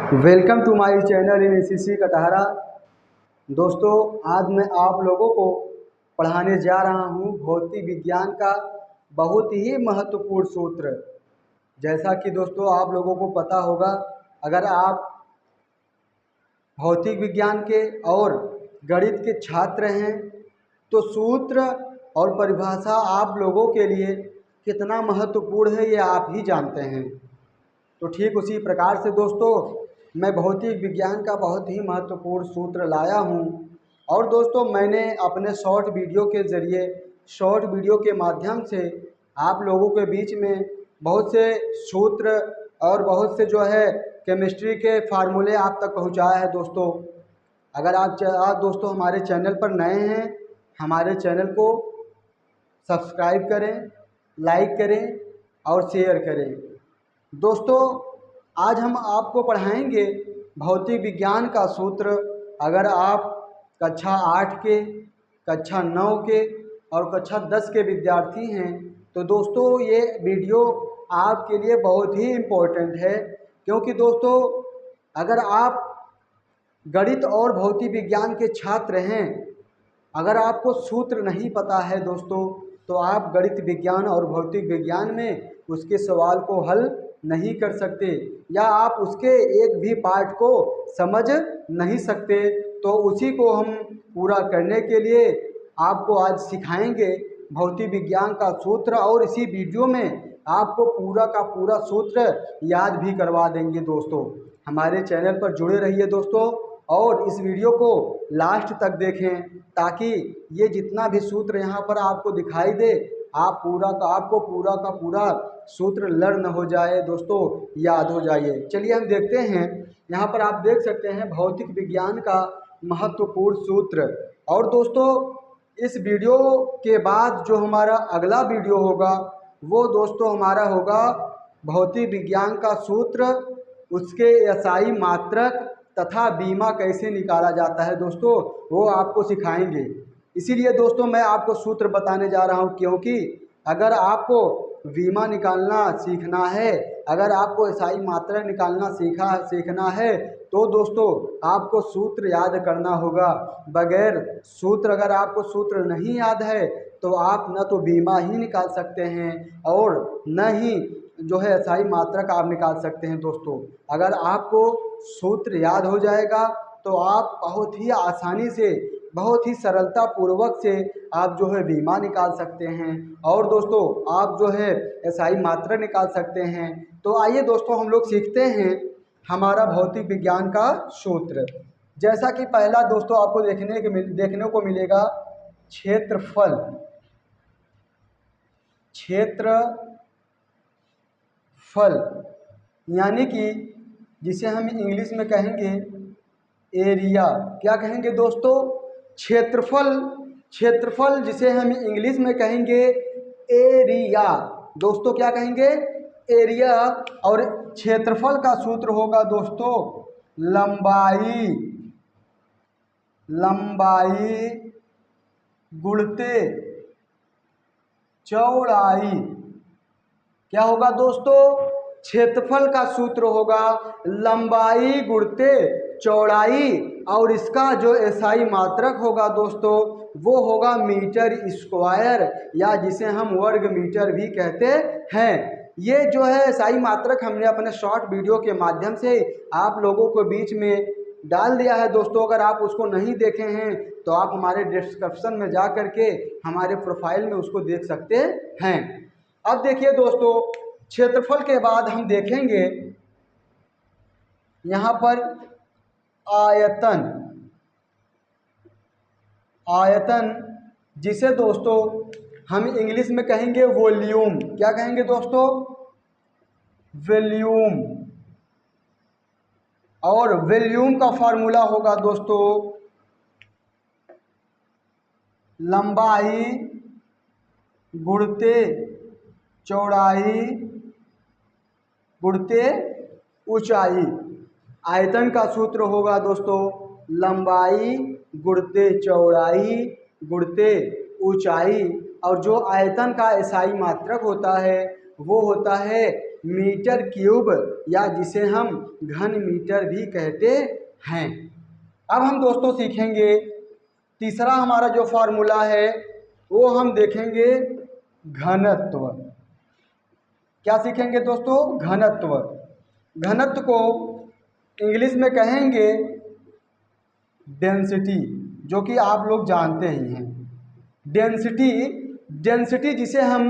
Welcome to my channel in ACC Katahra. दोस्तों, आज मैं आप लोगों को पढ़ाने जा रहा हूँ भौतिक विज्ञान का बहुत ही महत्वपूर्ण सूत्र। जैसा कि दोस्तों आप लोगों को पता होगा, अगर आप भौतिक विज्ञान के और गणित के छात्र हैं तो सूत्र और परिभाषा आप लोगों के लिए कितना महत्वपूर्ण है ये आप ही जानते हैं। तो ठीक उसी प्रकार से दोस्तों, मैं भौतिक विज्ञान का बहुत ही महत्वपूर्ण सूत्र लाया हूँ। और दोस्तों, मैंने अपने शॉर्ट वीडियो के माध्यम से आप लोगों के बीच में बहुत से सूत्र और बहुत से जो है केमिस्ट्री के फार्मूले आप तक पहुँचाया है दोस्तों। अगर आप दोस्तों हमारे चैनल पर नए हैं, हमारे चैनल को सब्सक्राइब करें, लाइक करें और शेयर करें। दोस्तों, आज हम आपको पढ़ाएंगे भौतिक विज्ञान का सूत्र। अगर आप कक्षा 8 के, कक्षा 9 के और कक्षा 10 के विद्यार्थी हैं तो दोस्तों ये वीडियो आपके लिए बहुत ही इम्पोर्टेंट है। क्योंकि दोस्तों, अगर आप गणित और भौतिक विज्ञान के छात्र हैं, अगर आपको सूत्र नहीं पता है दोस्तों, तो आप गणित विज्ञान और भौतिक विज्ञान में उसके सवाल को हल नहीं कर सकते या आप उसके एक भी पार्ट को समझ नहीं सकते। तो उसी को हम पूरा करने के लिए आपको आज सिखाएंगे भौतिक विज्ञान का सूत्र, और इसी वीडियो में आपको पूरा का पूरा सूत्र याद भी करवा देंगे। दोस्तों, हमारे चैनल पर जुड़े रहिए दोस्तों, और इस वीडियो को लास्ट तक देखें ताकि ये जितना भी सूत्र यहाँ पर आपको दिखाई दे, आपको पूरा का पूरा सूत्र लर्न न हो जाए दोस्तों, याद हो जाइए। चलिए हम देखते हैं। यहाँ पर आप देख सकते हैं भौतिक विज्ञान का महत्वपूर्ण सूत्र। और दोस्तों, इस वीडियो के बाद जो हमारा अगला वीडियो होगा वो दोस्तों हमारा होगा भौतिक विज्ञान का सूत्र, उसके एसआई मात्रक तथा बीमा कैसे निकाला जाता है दोस्तों, वो आपको सिखाएंगे। इसीलिए दोस्तों मैं आपको सूत्र बताने जा रहा हूँ, क्योंकि अगर आपको बीमा निकालना सीखना है, अगर आपको एसआई मात्रक निकालना सीखना है तो दोस्तों आपको सूत्र याद करना होगा। बगैर सूत्र, अगर आपको सूत्र नहीं याद है तो आप न तो बीमा ही निकाल सकते हैं और न ही जो है एसआई मात्रक आप निकाल सकते हैं। दोस्तों, अगर आपको सूत्र याद हो जाएगा तो आप बहुत ही आसानी से, बहुत ही सरलता पूर्वक से आप जो है बीमा निकाल सकते हैं और दोस्तों आप जो है एसआई मात्रक निकाल सकते हैं। तो आइए दोस्तों हम लोग सीखते हैं हमारा भौतिक विज्ञान का सूत्र। जैसा कि पहला दोस्तों आपको देखने को मिलेगा क्षेत्रफल। यानी कि जिसे हम इंग्लिश में कहेंगे एरिया। क्या कहेंगे दोस्तों? क्षेत्रफल जिसे हम इंग्लिश में कहेंगे एरिया। दोस्तों क्या कहेंगे? एरिया। और क्षेत्रफल का सूत्र होगा दोस्तों लंबाई गुणित चौड़ाई। क्या होगा दोस्तों? क्षेत्रफल का सूत्र होगा लंबाई गुणित चौड़ाई, और इसका जो एसआई मात्रक होगा दोस्तों वो होगा मीटर स्क्वायर, या जिसे हम वर्ग मीटर भी कहते हैं। ये जो है एसआई मात्रक हमने अपने शॉर्ट वीडियो के माध्यम से आप लोगों को बीच में डाल दिया है दोस्तों। अगर आप उसको नहीं देखे हैं तो आप हमारे डिस्क्रिप्शन में जा करके हमारे प्रोफाइल में उसको देख सकते हैं। अब देखिए दोस्तों, क्षेत्रफल के बाद हम देखेंगे यहाँ पर आयतन, जिसे दोस्तों हम इंग्लिश में कहेंगे वॉल्यूम। क्या कहेंगे दोस्तों? वॉल्यूम। और वॉल्यूम का फार्मूला होगा दोस्तों लंबाई गुणित चौड़ाई गुणित ऊंचाई। आयतन का सूत्र होगा दोस्तों लंबाई गुणित चौड़ाई गुणित ऊंचाई, और जो आयतन का एसआई मात्रक होता है वो होता है मीटर क्यूब या जिसे हम घन मीटर भी कहते हैं। अब हम दोस्तों सीखेंगे तीसरा हमारा जो फार्मूला है वो हम देखेंगे घनत्व। क्या सीखेंगे दोस्तों? घनत्व। घनत्व को इंग्लिश में कहेंगे डेंसिटी, जो कि आप लोग जानते ही हैं। डेंसिटी, डेंसिटी जिसे हम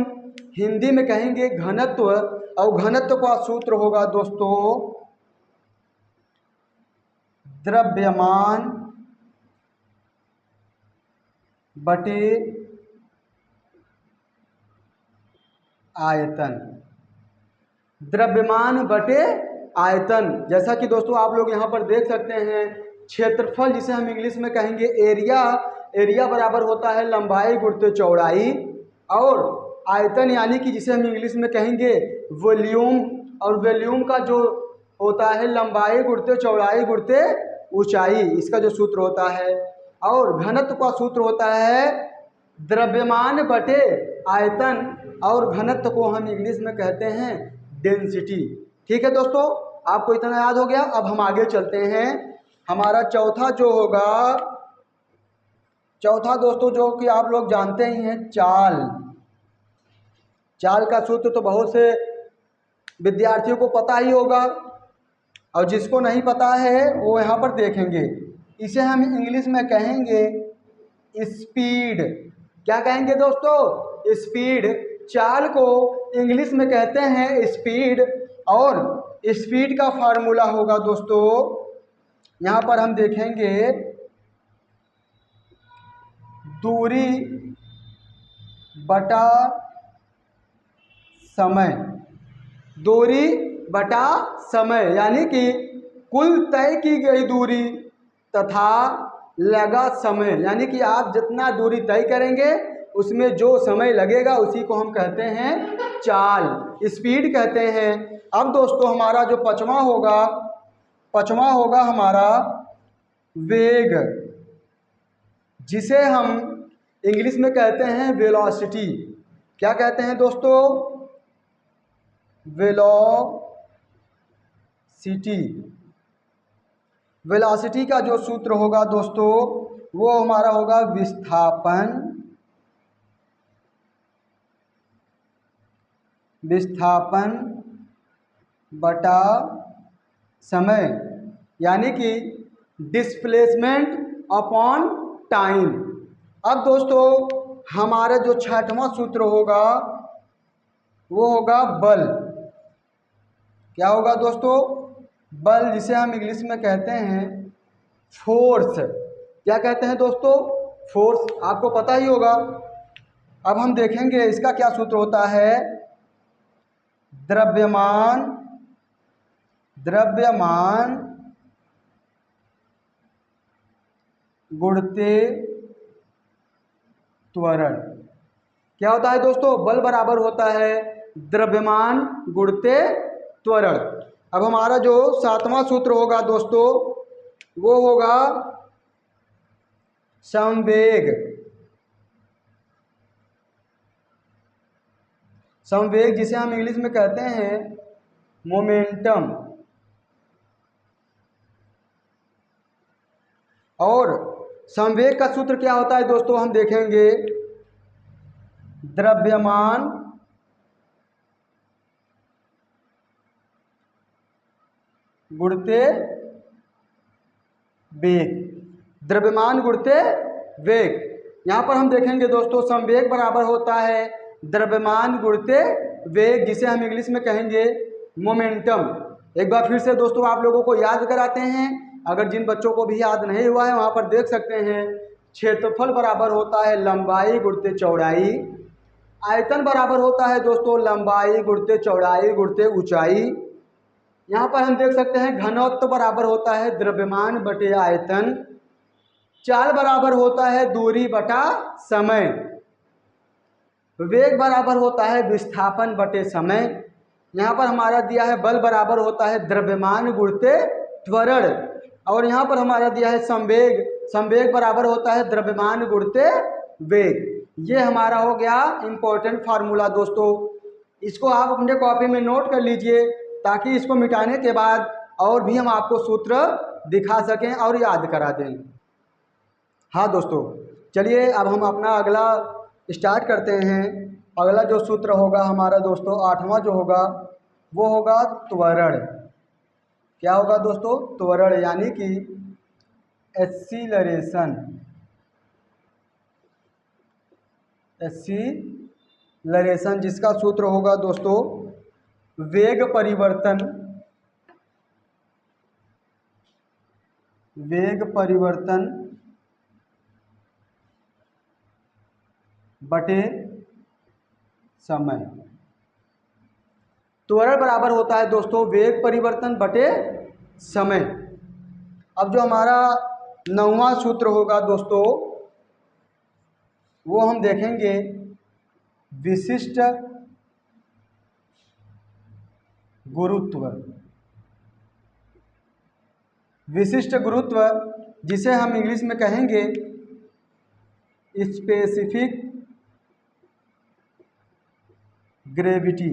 हिंदी में कहेंगे घनत्व, और घनत्व का सूत्र होगा दोस्तों द्रव्यमान बटे आयतन। द्रव्यमान बटे आयतन। जैसा कि दोस्तों आप लोग यहाँ पर देख सकते हैं, क्षेत्रफल जिसे हम इंग्लिश में कहेंगे एरिया, एरिया बराबर होता है लंबाई गुणित चौड़ाई, और आयतन यानी कि जिसे हम इंग्लिश में कहेंगे वॉल्यूम, और वॉल्यूम का जो होता है लंबाई गुणित चौड़ाई गुणित ऊंचाई, इसका जो सूत्र होता है। और घनत्व का सूत्र होता है द्रव्यमान बटे आयतन, और घनत्व को हम इंग्लिश में कहते हैं डेंसिटी। ठीक है दोस्तों, आपको इतना याद हो गया। अब हम आगे चलते हैं। हमारा चौथा जो होगा, चौथा दोस्तों जो कि आप लोग जानते ही हैं, चाल। चाल का सूत्र तो बहुत से विद्यार्थियों को पता ही होगा, और जिसको नहीं पता है वो यहाँ पर देखेंगे। इसे हम इंग्लिश में कहेंगे स्पीड। क्या कहेंगे दोस्तों? स्पीड। चाल को इंग्लिश में कहते हैं स्पीड, और स्पीड का फार्मूला होगा दोस्तों, यहाँ पर हम देखेंगे दूरी बटा समय। दूरी बटा समय यानी कि कुल तय की गई दूरी तथा लगा समय, यानी कि आप जितना दूरी तय करेंगे उसमें जो समय लगेगा उसी को हम कहते हैं चाल, स्पीड कहते हैं। अब दोस्तों हमारा जो पांचवा होगा हमारा वेग, जिसे हम इंग्लिश में कहते हैं वेलोसिटी। क्या कहते हैं दोस्तों? वेलोसिटी। वेलोसिटी का जो सूत्र होगा दोस्तों वो हमारा होगा विस्थापन बटा समय, यानी कि डिस्प्लेसमेंट अपॉन टाइम। अब दोस्तों हमारा जो छठवां सूत्र होगा वो होगा बल। क्या होगा दोस्तों? बल, जिसे हम इंग्लिश में कहते हैं फोर्स। क्या कहते हैं दोस्तों? फोर्स। आपको पता ही होगा। अब हम देखेंगे इसका क्या सूत्र होता है। द्रव्यमान गुणित त्वरण। क्या होता है दोस्तों? बल बराबर होता है द्रव्यमान गुणित त्वरण। अब हमारा जो सातवां सूत्र होगा दोस्तों वो होगा संवेग। संवेग जिसे हम इंग्लिश में कहते हैं मोमेंटम। और संवेग का सूत्र क्या होता है दोस्तों? हम देखेंगे द्रव्यमान गुणित वेग। द्रव्यमान गुणित वेग। यहाँ पर हम देखेंगे दोस्तों संवेग बराबर होता है द्रव्यमान गुणित वेग, जिसे हम इंग्लिश में कहेंगे मोमेंटम। एक बार फिर से दोस्तों आप लोगों को याद कराते हैं, अगर जिन बच्चों को भी याद नहीं हुआ है वहाँ पर देख सकते हैं। क्षेत्रफल बराबर होता है लंबाई गुणित चौड़ाई। आयतन बराबर होता है दोस्तों लंबाई गुणित चौड़ाई गुणित ऊंचाई। यहाँ पर हम देख सकते हैं घनत्व बराबर होता है द्रव्यमान बटे आयतन। चाल बराबर होता है दूरी बटा समय। वेग बराबर होता है विस्थापन बटे समय। यहाँ पर हमारा दिया है बल बराबर होता है द्रव्यमान गुणित त्वरण। और यहाँ पर हमारा दिया है संवेग। संवेग बराबर होता है द्रव्यमान गुणित वेग। ये हमारा हो गया इम्पोर्टेंट फार्मूला दोस्तों। इसको आप अपने कॉपी में नोट कर लीजिए, ताकि इसको मिटाने के बाद और भी हम आपको सूत्र दिखा सकें और याद करा दें। हाँ दोस्तों, चलिए अब हम अपना अगला स्टार्ट करते हैं। अगला जो सूत्र होगा हमारा दोस्तों, आठवां जो होगा वो होगा त्वरण। क्या होगा दोस्तों? त्वरण, यानी कि एक्सीलरेशन। एक्सीलरेशन जिसका सूत्र होगा दोस्तों वेग परिवर्तन, वेग परिवर्तन बटे समय। त्वरण बराबर होता है दोस्तों वेग परिवर्तन बटे समय। अब जो हमारा 9वां सूत्र होगा दोस्तों वो हम देखेंगे विशिष्ट गुरुत्व। विशिष्ट गुरुत्व जिसे हम इंग्लिश में कहेंगे स्पेसिफिक ग्रेविटी।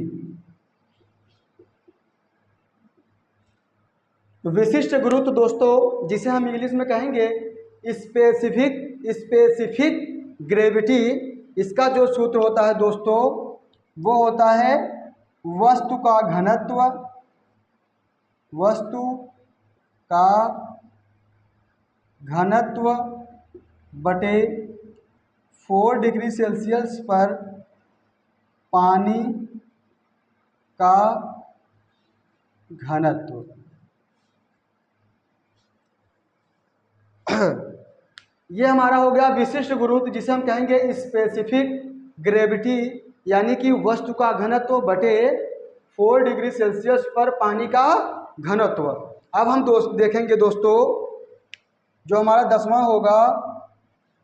तो विशिष्ट गुरुत्व दोस्तों जिसे हम इंग्लिश में कहेंगे स्पेसिफिक ग्रेविटी, इसका जो सूत्र होता है दोस्तों वो होता है वस्तु का घनत्व, वस्तु का घनत्व बटे 4 डिग्री सेल्सियस पर पानी का घनत्व। ये हमारा हो गया विशिष्ट गुरुत्व जिसे हम कहेंगे स्पेसिफिक ग्रेविटी, यानी कि वस्तु का घनत्व बटे 4 डिग्री सेल्सियस पर पानी का घनत्व। अब हम देखेंगे दोस्तों जो हमारा 10वां होगा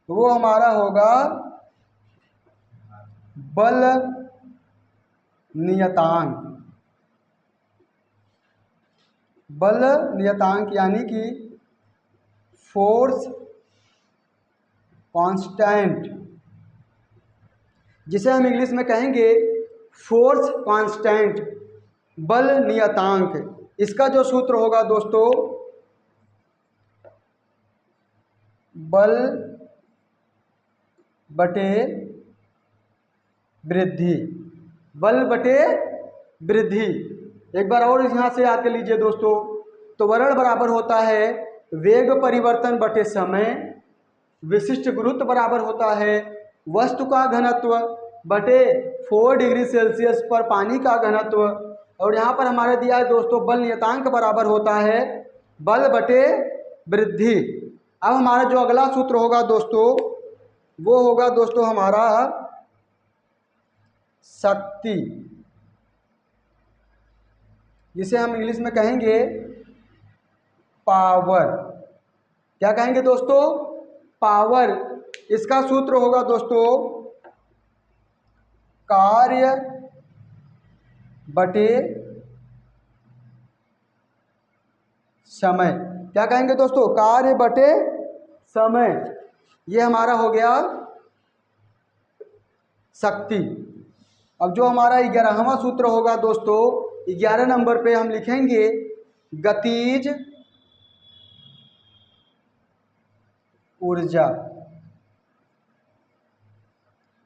वो हमारा होगा बल नियतांक। बल नियतांक यानी कि फोर्स कांस्टेंट, जिसे हम इंग्लिश में कहेंगे फोर्स कांस्टेंट, बल नियतांक। इसका जो सूत्र होगा दोस्तों बल बटे वृद्धि, बल बटे वृद्धि। एक बार और यहाँ से याद कर लीजिए दोस्तों, त्वरण बराबर होता है वेग परिवर्तन बटे समय, विशिष्ट गुरुत्व बराबर होता है वस्तु का घनत्व बटे 4 डिग्री सेल्सियस पर पानी का घनत्व, और यहाँ पर हमारे दिया है दोस्तों बल नियतांक बराबर होता है बल बटे वृद्धि। अब हमारा जो अगला सूत्र होगा दोस्तों वो होगा दोस्तों हमारा शक्ति, जिसे हम इंग्लिश में कहेंगे पावर। क्या कहेंगे दोस्तों? पावर। इसका सूत्र होगा दोस्तों कार्य बटे समय। क्या कहेंगे दोस्तों? कार्य बटे समय। ये हमारा हो गया शक्ति। अब जो हमारा 11वां सूत्र होगा दोस्तों, 11 नंबर पे हम लिखेंगे गतिज ऊर्जा,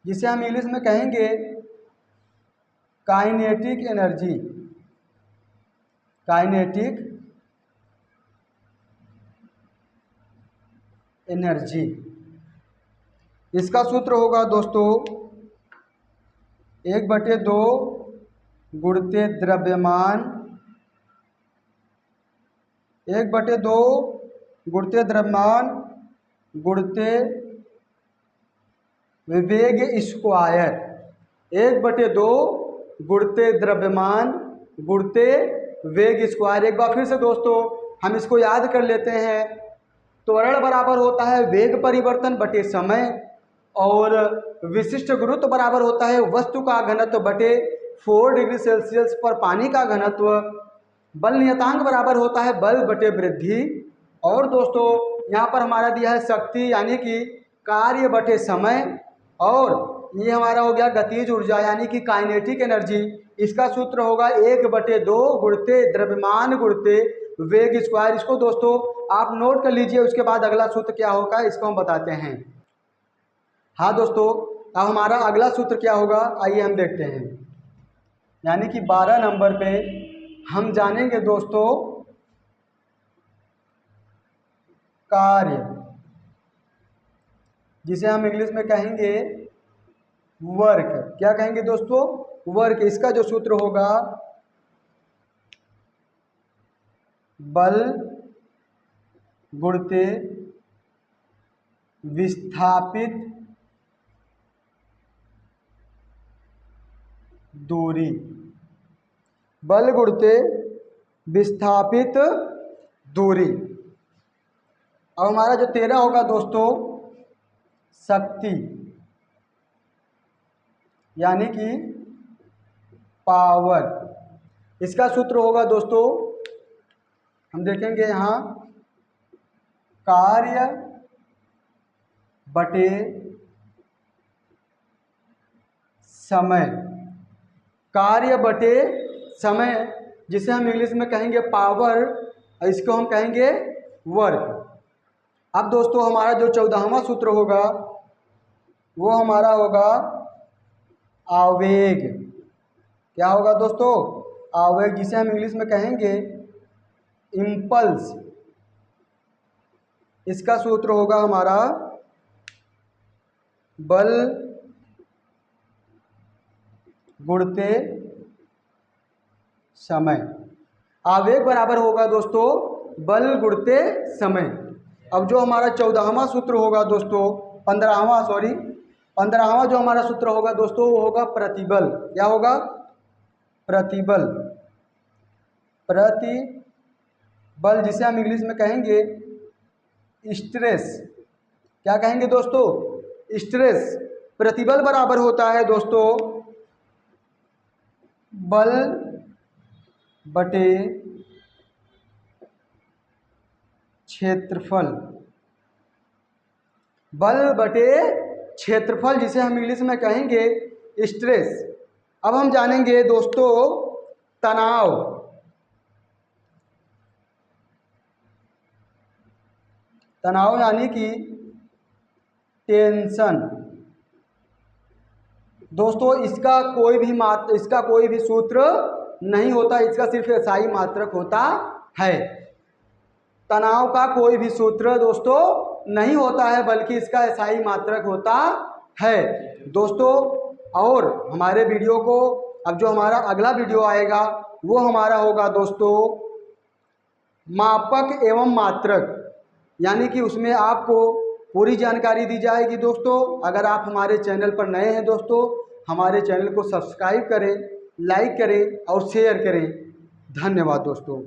जिसे हम इंग्लिश में कहेंगे काइनेटिक एनर्जी। Kinetic energy. इसका सूत्र होगा दोस्तों 1/2 गुणित द्रव्यमान, 1/2 गुणित द्रव्यमान गुणित वेग स्क्वायर, 1/2 गुणित द्रव्यमान गुणित वेग स्क्वायर। एक बार फिर से दोस्तों हम इसको याद कर लेते हैं। त्वरण बराबर होता है वेग परिवर्तन बटे समय, और विशिष्ट गुरुत्व बराबर होता है वस्तु का घनत्व बटे 4 डिग्री सेल्सियस पर पानी का घनत्व। बल नियतांक बराबर होता है बल बटे वृद्धि, और दोस्तों यहाँ पर हमारा दिया है शक्ति यानी कि कार्य बटे समय, और ये हमारा हो गया गतिज ऊर्जा यानी कि काइनेटिक एनर्जी। इसका सूत्र होगा 1/2 गुणते द्रव्यमान गुणते वेग स्क्वायर। इसको दोस्तों आप नोट कर लीजिए, उसके बाद अगला सूत्र क्या होगा इसको हम बताते हैं। हाँ दोस्तों, अब हमारा अगला सूत्र क्या होगा आइए हम देखते हैं। यानी कि 12 नंबर पे हम जानेंगे दोस्तों कार्य, जिसे हम इंग्लिश में कहेंगे वर्क। क्या कहेंगे दोस्तों? वर्क। इसका जो सूत्र होगा बल गुणते विस्थापित दूरी। बल गुणते विस्थापित दूरी। अब हमारा जो 13 होगा दोस्तों शक्ति, यानी कि पावर। इसका सूत्र होगा दोस्तों, हम देखेंगे यहाँ कार्य बटे समय। कार्य बटे समय, जिसे हम इंग्लिश में कहेंगे पावर, इसको हम कहेंगे वर्क। अब दोस्तों हमारा जो 14वां सूत्र होगा वो हमारा होगा आवेग। क्या होगा दोस्तों? आवेग, जिसे हम इंग्लिश में कहेंगे इम्पल्स। इसका सूत्र होगा हमारा बल गुणते समय। आवेग बराबर होगा दोस्तों बल गुणते समय। अब जो हमारा 14वां सूत्र होगा दोस्तों, 15वां जो हमारा सूत्र होगा दोस्तों वो होगा प्रतिबल। क्या होगा? प्रतिबल। प्रतिबल, जिसे हम इंग्लिश में कहेंगे स्ट्रेस। क्या कहेंगे दोस्तों? स्ट्रेस। प्रतिबल बराबर होता है दोस्तों बल बटे क्षेत्रफल। बल बटे क्षेत्रफल, जिसे हम इंग्लिश में कहेंगे स्ट्रेस। अब हम जानेंगे दोस्तों तनाव। तनाव यानी कि टेंशन। दोस्तों इसका कोई भी सूत्र नहीं होता, इसका सिर्फ एसआई मात्रक होता है। तनाव का कोई भी सूत्र दोस्तों नहीं होता है, बल्कि इसका एसआई मात्रक होता है दोस्तों। और हमारे वीडियो को अब जो हमारा अगला वीडियो आएगा वो हमारा होगा दोस्तों मापक एवं मात्रक, यानी कि उसमें आपको पूरी जानकारी दी जाएगी दोस्तों। अगर आप हमारे चैनल पर नए हैं दोस्तों, हमारे चैनल को सब्सक्राइब करें, लाइक करें और शेयर करें। धन्यवाद दोस्तों।